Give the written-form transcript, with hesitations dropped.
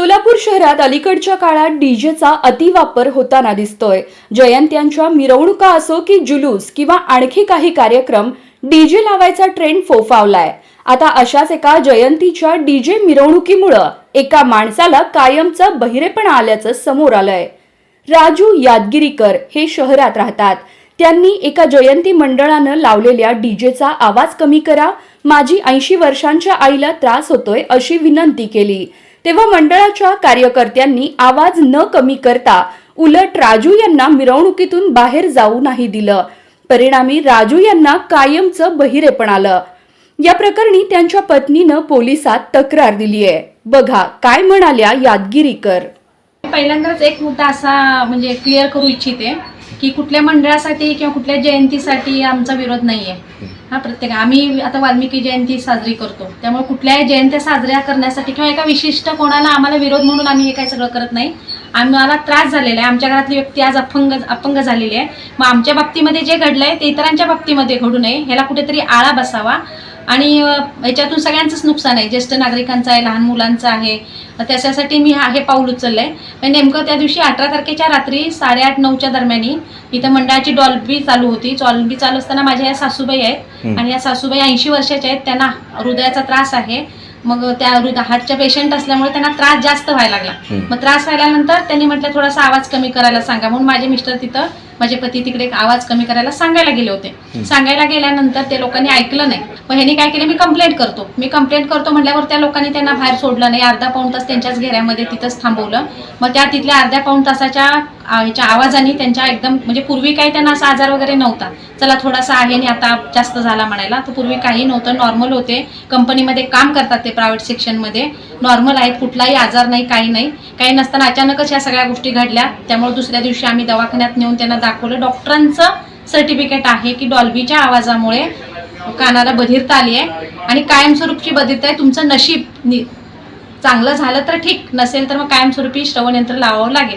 सोलापूर शहरात अलीकडच्या काळात डीजेचा अतिवापर होताना दिसतोय। जयंत्यांच्या मिरवणुका असो की जुलूस किंवा आणखी काही कार्यक्रम डीजे लावायचा ट्रेंड फोफावलाय। आता अशाच एका जयंतीच्या डीजे मिरवणुकीमुळे एका माणसाला कायमचा बहिरेपणा आल्याचं समोर आलंय। राजू यादगिरीकर हे शहरात राहतात। त्यांनी एका जयंती मंडळानं लावलेल्या डीजेचा आवाज कमी करा, माझी 80 वर्षांच्या आईला त्रास होतोय अशी विनंती केली। तेव्हा मंडळाच्या कार्यकर्त्यांनी आवाज न कमी करता उलट राजू यांना मिरवणुकीतून बाहेर जाऊ नाही दिलं। परिणामी राजू यांना कायमचं बहिरेपण आलं। या प्रकरणी त्यांच्या पत्नीनं पोलिसात तक्रार दिली आहे। बघा काय म्हणाल्या यादगिरीकर। पहिल्यांदाच एक मुद्दा असा म्हणजे क्लिअर करू इच्छिते की कुठल्या मंडळासाठी किंवा कुठल्या जयंतीसाठी आमचा विरोध नाहीये। हा प्रत्येक आम्ही आता वाल्मिकी जयंती साजरी करतो, त्यामुळे कुठल्याही जयंत्या साजऱ्या करण्यासाठी किंवा एका विशिष्ट कोणाला आम्हाला विरोध म्हणून आम्ही हे काही सगळं करत नाही। आम्हाला त्रास झालेला आहे, आमच्या घरातली व्यक्ती आज अपंग झालेली आहे। मग आमच्या बाबतीमध्ये जे घडलंय ते इतरांच्या बाबतीमध्ये घडू नये, ह्याला कुठेतरी आळा बसावा। आणि याच्यातून सगळ्यांचंच नुकसान आहे, ज्येष्ठ नागरिकांचं आहे, लहान मुलांचं आहे। त्याच्यासाठी मी हे पाऊल उचललंय। नेमकं त्या दिवशी 18 तारखेच्या रात्री 8:30-9च्या दरम्यान इथं मंडळाची डॉल्बी चालू होती। डॉल्बी चालू असताना माझ्या या सासूबाई आहेत आणि या सासूबाई 80 वर्षाच्या आहेत, त्यांना हृदयाचा त्रास आहे। मग त्या हार्टच्या पेशंट असल्यामुळे त्यांना त्रास जास्त व्हायला लागला। मग त्रास व्हायल्यानंतर त्यांनी म्हटलं थोडासा आवाज कमी करायला सांगा, म्हणून माझे मिस्टर तिथं माझे पती तिकडे आवाज कमी करायला सांगायला गेले होते। सांगायला गेल्यानंतर ते लोकांनी ऐकलं नाही। मग ह्यांनी काय केलं, मी कंप्लेंट करतो म्हटल्यावर त्या लोकांनी त्यांना बाहेर सोडलं नाही। अर्धा पाऊण तास त्यांच्याच घेऱ्यामध्ये तिथंच थांबवलं। मग त्या तिथल्या अर्ध्या पाऊण तासाच्या ह्याच्या आवाजाने त्यांच्या एकदम म्हणजे पूर्वी काही त्यांना असा आजार वगैरे नव्हता, चला थोडासा आहे आणि आता जास्त झाला म्हणायला, तर पूर्वी काही नव्हतं, नॉर्मल होते। कंपनीमध्ये काम करतात ते, प्रायव्हेट सेक्शनमध्ये नॉर्मल आहेत, कुठलाही आजार नाही, काही नसताना अचानकच ह्या सगळ्या गोष्टी घडल्या। त्यामुळे दुसऱ्या दिवशी आम्ही दवाखान्यात नेऊन त्यांना दाखवलं। डॉक्टरांचं सर्टिफिकेट आहे की डॉल्बीच्या आवाजामुळे कानाला बधिरता आली आहे आणि कायमस्वरूपी बधिरता आहे। तुमचं नशीब चांगलं झालं तर ठीक, नसेल तर मग कायमस्वरूपी श्रवण यंत्र लावावं लागेल।